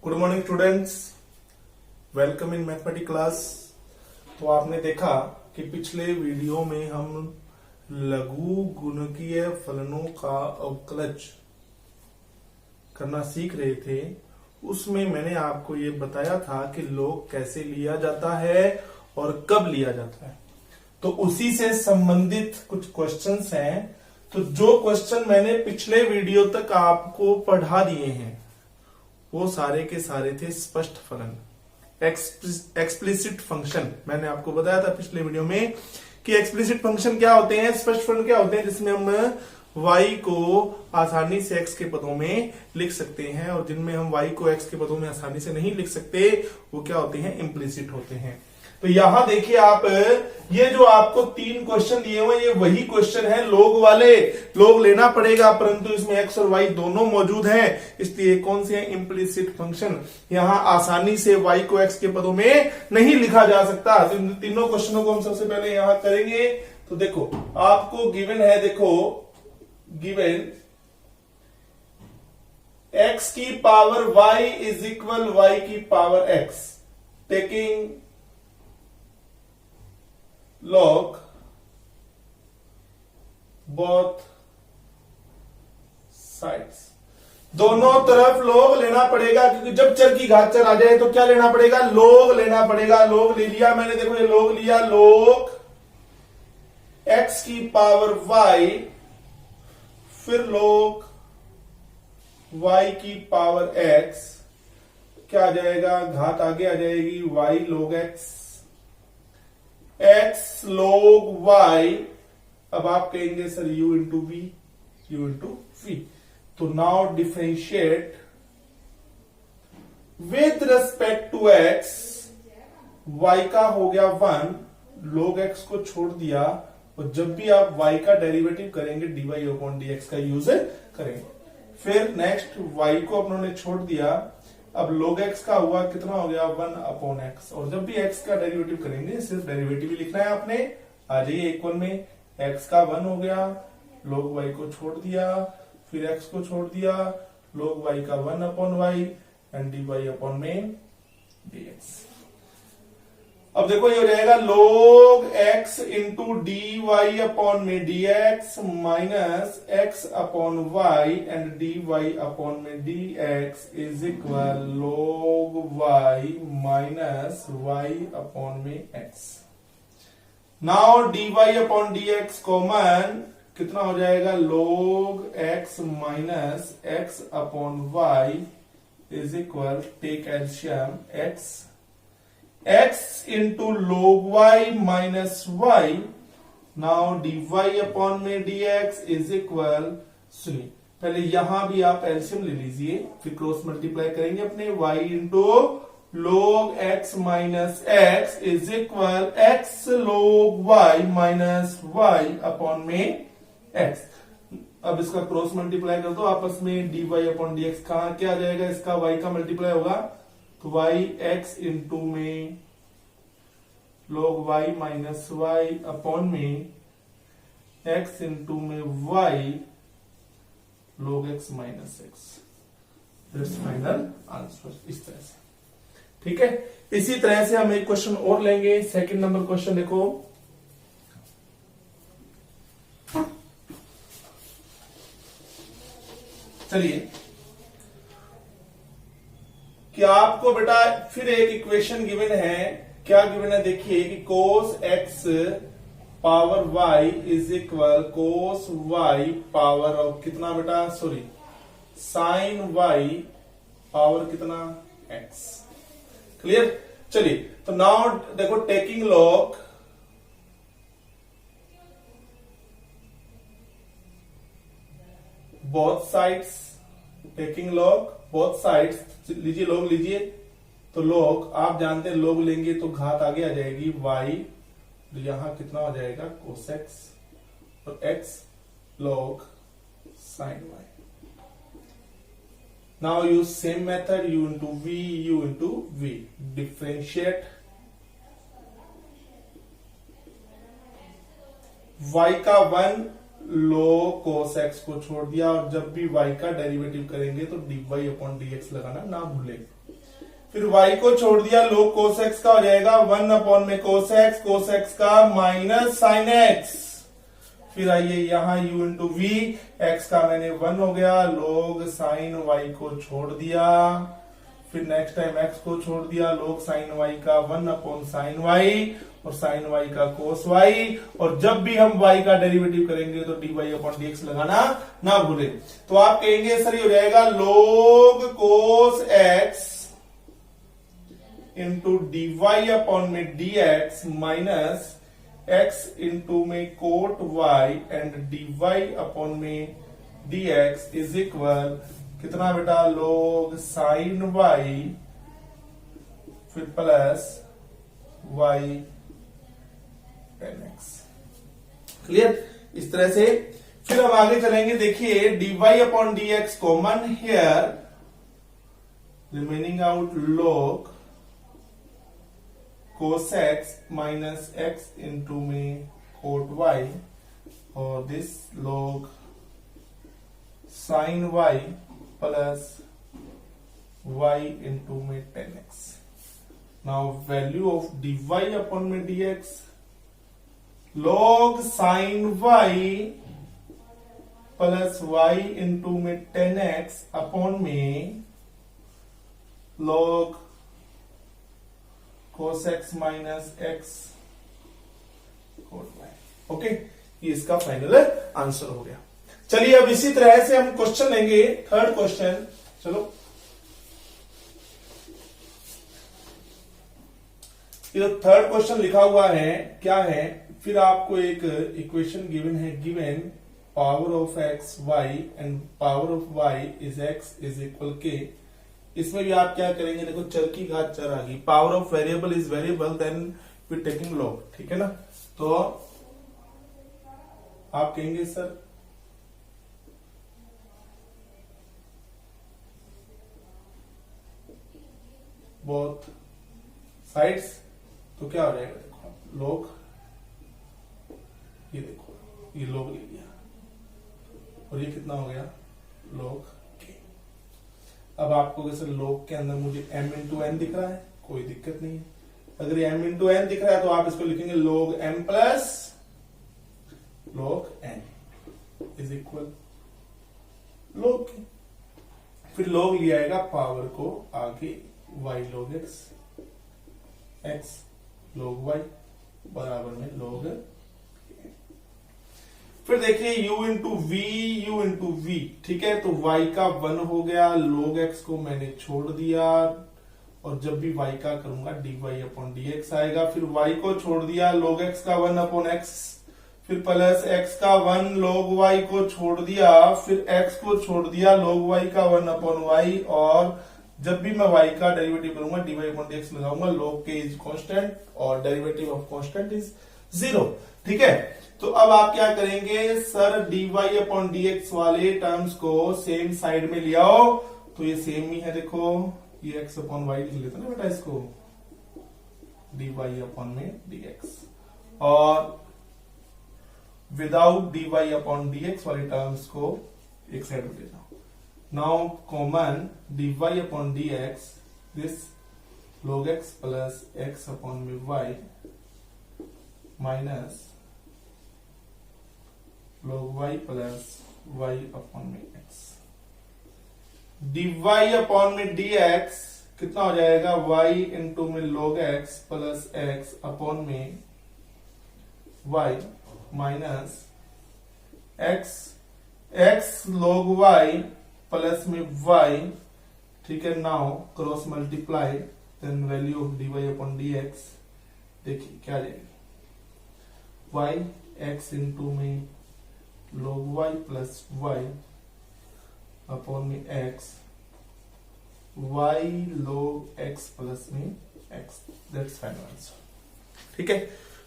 Good morning students, welcome in mathematics class. तो आपने देखा कि पिछले वीडियो में हम लघु गुणकीय फलनों का अवकलज करना सीख रहे थे। उसमें मैंने आपको ये बताया था कि लॉग कैसे लिया जाता है और कब लिया जाता है। तो उसी से संबंधित कुछ क्वेश्चंस हैं। तो जो क्वेश्चन मैंने पिछले वीडियो तक आपको पढ़ा दिए हैं वो सारे के सारे थे स्पष्ट फलन, एक्सप्लिसिट फंक्शन। मैंने आपको बताया था पिछले वीडियो में कि एक्सप्लिसिट फंक्शन क्या होते हैं, स्पष्ट फलन क्या होते हैं, जिसमें हम y को आसानी से x के पदों में लिख सकते हैं, और जिनमें हम y को x के पदों में आसानी से नहीं लिख सकते वो क्या होते हैं, इम्प्लिसिट होते हैं। तो यहां देखिए आप, ये जो आपको 3 क्वेश्चन दिए हुए ये वही क्वेश्चन है लोग वाले। लोग लेना पड़ेगा, परंतु इसमें x और y दोनों मौजूद हैं, इसलिए कौन से हैं, इम्प्लिसिट फंक्शन। यहां आसानी से y को x के पदों में नहीं लिखा जा सकता। तो इन तीनों क्वेश्चनों को हम सबसे पहले यहां करेंगे। तो देखो आपको गिवन है, देखो गिवन x की power y is equal y की power x, taking log both sides। दोनों तरफ log लेना पड़ेगा, क्योंकि जब चर की घात चर आ जाए तो क्या लेना पड़ेगा, log लेना पड़ेगा। log ले लिया मैंने, देखो ये log लिया, log x की पावर y, फिर log y की पावर x, क्या आ जाएगा, घात आगे आ जाएगी, y log x, x log y। अब आप कहेंगे sir u into v, u into v। तो now differentiate with respect to x, y का हो गया 1, log x को छोड़ दिया, और जब भी आप y का डेरिवेटिव करेंगे dy अपॉन dx का यूज करेंगे। फिर नेक्स्ट y को अपनों ने छोड़ दिया, अब log x का हुआ कितना हो गया, 1 अपॉन x, और जब भी x का डेरिवेटिव करेंगे सिर्फ डेरिवेटिव ही लिखना है आपने। आ जाइए इक्वल में, x का 1 हो गया, log y को छोड़ दिया, फिर x को छोड़ दिया, log y का 1 upon y and dy upon में dx। अब देखो ये हो जाएगा log x into d y upon में dx minus x upon y and dy upon में dx is equal log y minus y upon में x। Now dy upon dx common कितना हो जाएगा, log x minus x upon y is equal, take LCM x into log y minus y, now dy upon में dx is equal, सुनिए पहले यहां भी आप एलसीएम ले लीजिए, फिर क्रॉस मल्टीप्लाई करेंगे अपने, y into log x minus x is equal x log y minus y upon में x। अब इसका क्रॉस मल्टीप्लाई कर दो आपस में, dy अपॉन dx कहां क्या आ जाएगा, इसका y का मल्टीप्लाई होगा, तो y x इंटू में log y minus y upon में x इंटू में y log x minus x। That's final answer. इस तरह से, ठीक है। इसी तरह से हम एक क्वेश्चन और लेंगे, सेकंड नंबर क्वेश्चन देखो। चलिए कि आपको बेटा फिर एक इक्वेशन गिवन है, क्या गिवन है देखिए कि cos x power y is equal cos y power of कितना बेटा, सॉरी sin y पावर कितना, x। क्लियर। चलिए तो नाउ देखो, taking log both sides, taking log both sides, लीजिए log लीजिए, तो log आप जानते हैं log लेंगे तो घात आगे आ जाएगी y, तो यहां कितना हो जाएगा cos x, और x log sin y। Now use same method, u into v, u into v, differentiate y का 1 log cos x को छोड़ दिया, और जब भी y का डेरिवेटिव करेंगे तो dy अपॉन dx लगाना ना भूलें। फिर y को छोड़ दिया, log cos x का हो जाएगा 1 अपॉन में cos x का माइनस sin x। फिर आइए यहाँ u इंटू वी, x का मैंने 1 हो गया, log sin y को छोड़ दिया, फिर नेक्स्ट टाइम x को छोड़ दिया, log sin y का 1 अपॉन sin y और sin y का cos y, और जब भी हम y का डेरिवेटिव करेंगे तो dy अपॉन dx लगाना ना भूलें। तो आप कहेंगे सर ये हो जाएगा log cos x into dy upon में dx माइनस x इंटू में cot y and dy upon में dx इज इक्वल कितना बेटा, log sin y फिर plus y tan x। Clear? इस तरह से फिर हम आगे चलेंगे। देखिए dy upon dx common here, remaining out log cos x minus x into में cot y और this log sin y plus y into में tan x। Now value of dy upon में dx, log sin y plus y into में tan x upon में log cos x minus x cot y। Okay, ये इसका final answer हो गया। चलिए अब इसी तरह से हम क्वेश्चन लेंगे, थर्ड क्वेश्चन। चलो ये जो थर्ड क्वेश्चन लिखा हुआ है क्या है, फिर आपको एक इक्वेशन गिवन है, given power of x y and power of y is x is equal k. इसमें भी आप क्या करेंगे, देखो चर की घात चर आ गई, power of variable is variable, then we taking log, ठीक है ना। तो आप कहेंगे सर बोथ साइड्स, तो क्या हो जाएगा, देखो log, ये देखो ये log ले लिया और ये कितना हो गया log k। अब आपको कैसे log के अंदर मुझे m इंटू n दिख रहा है, कोई दिक्कत नहीं है। अगर ये m इंटू n दिख रहा है तो आप इसको लिखेंगे log m plus log n is equal log k। फिर log लिया आएगा पावर को आगे y log x, x log y बराबर में log k। फिर देखिए u इंटू वी, ठीक है, तो y का 1 हो गया, log x को मैंने छोड़ दिया और जब भी y का करूंगा dy अपॉन dx आएगा। फिर y को छोड़ दिया, log x का 1 अपॉन x, फिर प्लस x का 1 log y को छोड़ दिया, फिर x को छोड़ दिया, log y का 1 अपॉन y, और जब भी मैं y का डेरिवेटिव करूंगा dy अपॉन dx लगाऊंगा, log k इज कांस्टेंट और डेरिवेटिव ऑफ कांस्टेंट इज 0, ठीक है। तो अब आप क्या करेंगे सर, dy अपॉन dx वाले टर्म्स को सेम साइड में ले आओ, तो ये सेम ही है, देखो ये x अपॉन y लिख लेते ना बेटा इसको, dy अपॉन में dx, और विदाउट dy अपॉन dx वाले टर्म्स को एक साइड में ले जाओ। Now common dy upon dx, this log x plus x upon में y minus log y plus y upon में x, dy अपॉन में dx कितना हो जाएगा, y इंटू में log x plus x upon में y minus x log y plus में y, ठीक है। Now cross multiply, then value of dy upon dx, देखिए क्या आ जाएगी, y x इंटू में log y plus y upon में x, y log x plus में x, दैट्स फाइनल आंसर, ठीक है।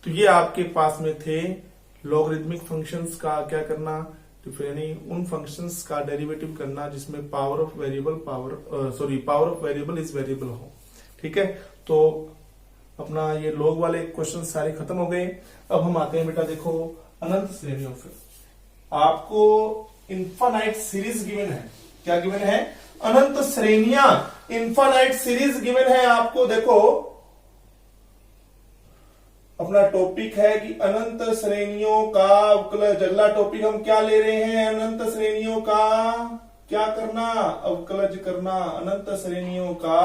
तो ये आपके पास में थे लॉगरिथमिक फंक्शंस का क्या करना, यानी उन फंक्शंस का डेरिवेटिव करना जिसमें power of variable is variable हो, ठीक है। तो अपना ये लॉग वाले क्वेश्चन सारे खत्म हो गए। अब हम आते हैं बेटा, देखो अनंत श्रेणियों पे आपको इन्फानाइट सीरीज गिवन है, क्या गिवन है, अनंत श्रेणियां, इन्फानाइट सीरीज गिवन है आपको। देखो अपना टॉपिक है कि अनंत श्रेणियों का अवकलज। अगला टॉपिक हम क्या ले रहे हैं? अनंत श्रेणियों का क्या करना? अवकलज करना। अनंत श्रेणियों का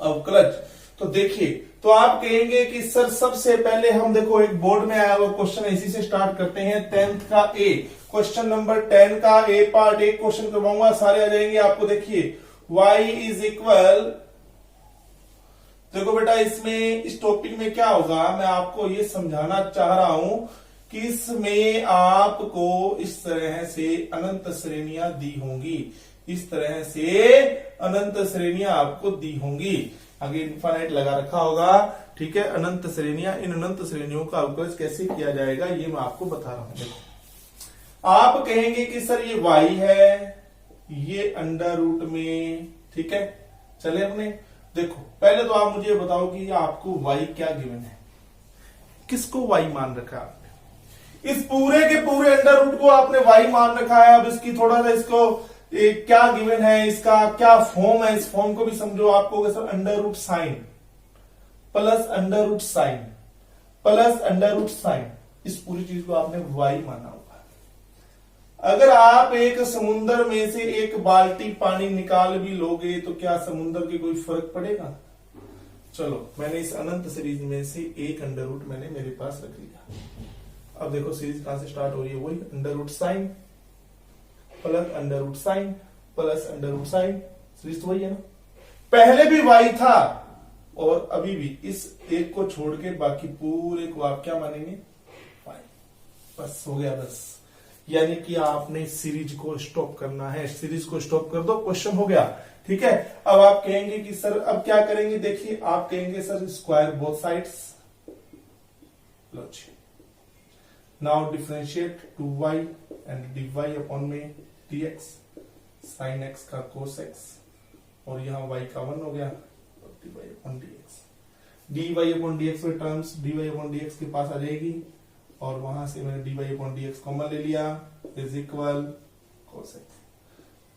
अवकलज। तो देखिए, तो आप कहेंगे कि सर सबसे पहले हम देखो एक बोर्ड में आया हुआ क्वेश्चन है, इसी से स्टार्ट करते हैं। 10th का ए क्वेश्चन नंबर 10 का ए पार्ट एक क्वेश्चन करवाऊंगा, सारे आ जाएंगे आपको। देखिए y इज इक्वल, देखो बेटा इसमें इस टॉपिक में क्या होगा, मैं आपको ये समझाना चाह रहा हूं कि इसमें आपको इस तरह से अनंत श्रेणियां दी होंगी, इस तरह से अनंत श्रेणियां आपको दी होंगी। आगे इनफाइनाइट लगा रखा होगा, ठीक है। अनंत श्रेणियां, इन अनंत श्रेणियों का अवकलज कैसे किया जाएगा ये मैं आपको बता रहा हूं। देखो आप कहेंगे कि सर ये y है, ये अंडर रूट में, ठीक है। चले अपने, देखो पहले तो आप मुझे बताओ कि आपको y क्या गिवन है, किसको y मान रखा है आपने? इस पूरे के पूरे अंडर रूट को आपने y मान रखा है। अब इसकी थोड़ा सा इसको क्या गिवन है, इसका क्या फॉर्म है, इस फॉर्म को भी समझो। आपको sir under root sine plus under root sine plus under root sine, इस पूरी चीज को आपने y माना होगा। अगर आप एक समुंदर में से एक बाल्टी पानी निकाल भी लोगे तो क्या समुंदर के कोई फर्क पड़ेगा? चलो मैंने इस अनंत सीरीज में से एक अंडर रूट मैंने मेरे पास रख लिया। अब देखो सीरीज कहां से स्टार्ट हो रही है, वही under root sine plus under root sine plus under root sine, series तो वही है ना। पहले भी y था और अभी भी इस एक को छोड़ के बाकी पूरे को आप क्या मानेंगे? y। बस हो गया, बस। यानी कि आपने सीरीज को स्टॉप करना है, सीरीज को स्टॉप कर दो, क्वेश्चन हो गया, ठीक है। अब आप कहेंगे कि सर अब क्या करेंगे? देखिए आप कहेंगे सर स्क्वायर बोथ साइड्स, लो जी। Now differentiate 2y and dy upon में dx, sin x का cos x, और यहां y का 1 हो गया, dy upon dx। dy upon dx में टर्म्स dy अपॉन dx के पास आ जाएगी, और वहां से मैंने dy अपॉन dx कॉमन ले लिया, is equal cos x।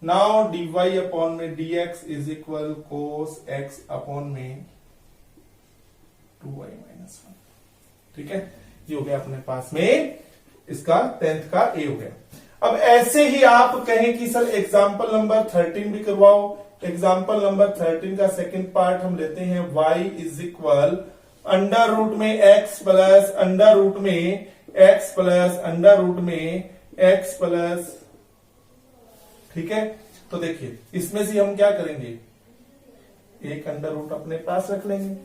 Now dy upon में dx is equal cos x upon में 2y माइनस 1, ठीक है। ये हो गया अपने पास में इसका 10th का ए हो गया। अब ऐसे ही आप कहें कि सर एग्जाम्पल नंबर 13 भी करवाओ। एग्जाम्पल नंबर 13 का सेकंड पार्ट हम लेते हैं, y is equal under root में x प्लस अंडर रूट में x प्लस अंडर रूट में x प्लस, ठीक है। तो देखिए इसमें से हम क्या करेंगे, एक अंडर रूट अपने पास रख लेंगे।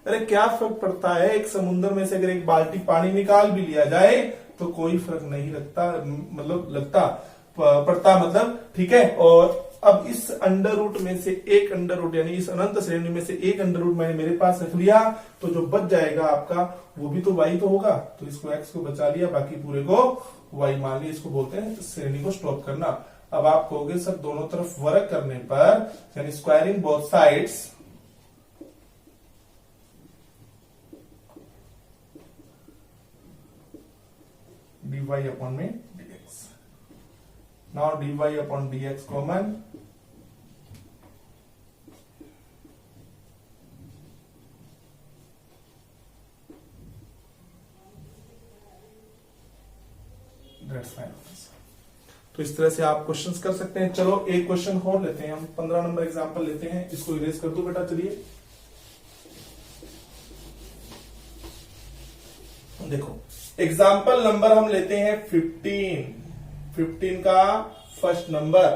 अरे क्या फर्क पड़ता है, एक समुद्र में से अगर एक बाल्टी पानी निकाल भी लिया जाए तो कोई फर्क नहीं लगता, मतलब लगता पड़ता, मतलब, ठीक है। और अब इस अंडर रूट में से एक अंडर रूट, यानी इस अनंत श्रेणी में से एक अंडर रूट मैंने मेरे पास रख लिया, तो जो बच जाएगा आपका वो भी तो y तो होगा, तो इसको x को बचा लिया, बाकी पूरे को y मान लिया। इसको बोलते हैं श्रेणी को स्टॉप करना। अब आप कहोगे सर दोनों तरफ वर्क करने पर, यानी squaring both sides, dy upon में dx। Now dy upon dx common, तो इस तरह से आप क्वेश्चंस कर सकते हैं। चलो एक क्वेश्चन और लेते हैं हम, 15 नंबर एग्जांपल लेते हैं। इसको इरेज कर दो बेटा, चलिए देखो एग्जाम्पल नंबर हम लेते हैं 15 का फर्स्ट नंबर।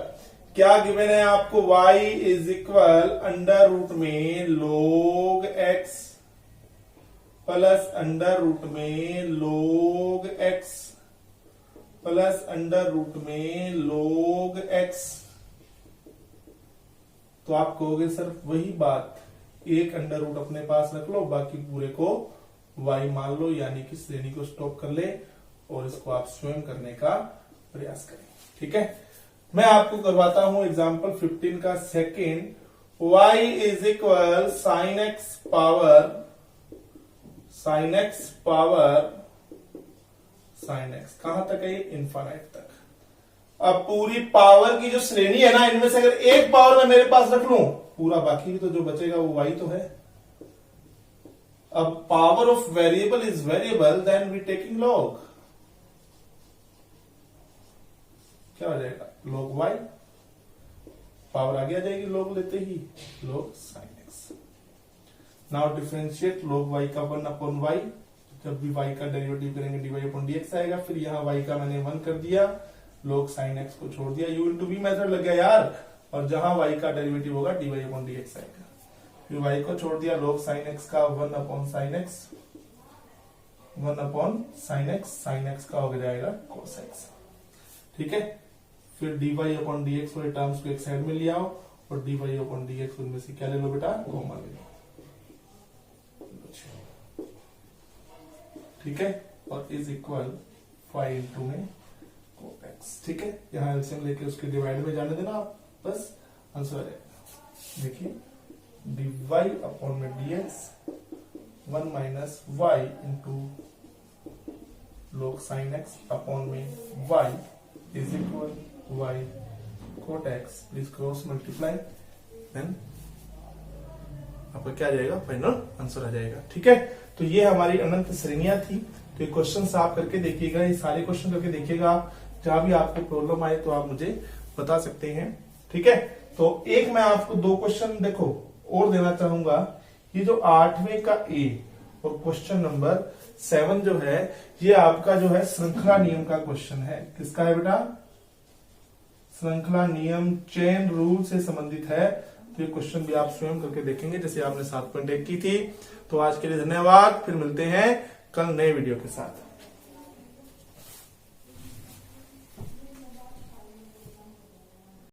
क्या गिवन है आपको, y is equal under root में log x plus under root में log x plus under root में log x। तो आप कहोगे सर वही बात, एक अंडर रूट अपने पास रख लो, बाकी पूरे को y मान लो, यानी कि श्रेणी को स्टॉप कर ले और इसको आप स्वयं करने का प्रयास करें, ठीक है। मैं आपको करवाता हूं एग्जांपल 15 का second, y is equal sine x power sine x, कहां तक है, इनफाइनाइट तक। अब पूरी पावर की जो श्रेणी है ना, इनमें से अगर एक पावर मैं मेरे पास रख लूं, पूरा बाकी भी तो जो बचेगा वो y तो है। अब power of variable is variable, then we taking log, क्या हो जाएगा log y, पावर आगे आ जाएगी log लेते ही, log sin x। Now differentiate log y का 1/y, जब भी y का डेरिवेटिव करेंगे dy/dx आएगा। फिर यहाँ y का मैंने 1 कर दिया, log sin x को छोड़ दिया, u इंटू v मेथड लग गया यार, और जहां y का डेरिवेटिव होगा dy/dx आएगा। फिर y को छोड़ दिया, log sin x का 1/sin x, 1/sin x, sin x का हो जाएगा cos x, ठीक है। फिर dy/dx वाले टर्म्स को एक साइड में ले आओ, और dy/dx उनमें से क्या ले लो बेटा, कॉमन ले लो, ठीक है। और इज इक्वल 5 इंटू में cot x, ठीक है। यहां एलसीएम लेके उसके डिवाइड में जाने देना आप, बस आंसर है। देखिए dy/dx 1 minus y into log sin x upon में y is equal y cot x, please cross multiply, then आपका क्या आ जाएगा, फाइनल आंसर आ जाएगा, ठीक है। तो ये हमारी अनंत श्रेणियां थी। तो ये क्वेश्चन आप करके देखिएगा, ये सारे क्वेश्चन करके देखिएगा, जहां भी आपको प्रॉब्लम आए तो आप मुझे बता सकते हैं, ठीक है। तो एक मैं आपको 2 क्वेश्चन देखो और देना चाहूंगा। ये जो 8वें का ए और क्वेश्चन नंबर 7 जो है, ये आपका जो है श्रृंखला नियम का क्वेश्चन है। किसका है बेटा, श्रृंखला नियम, चेन रूल से संबंधित है। तो ये क्वेश्चन भी आप स्वयं करके देखेंगे, जैसे आपने 7.1 की थी। तो आज के लिए धन्यवाद, फिर मिलते हैं कल नए वीडियो के साथ।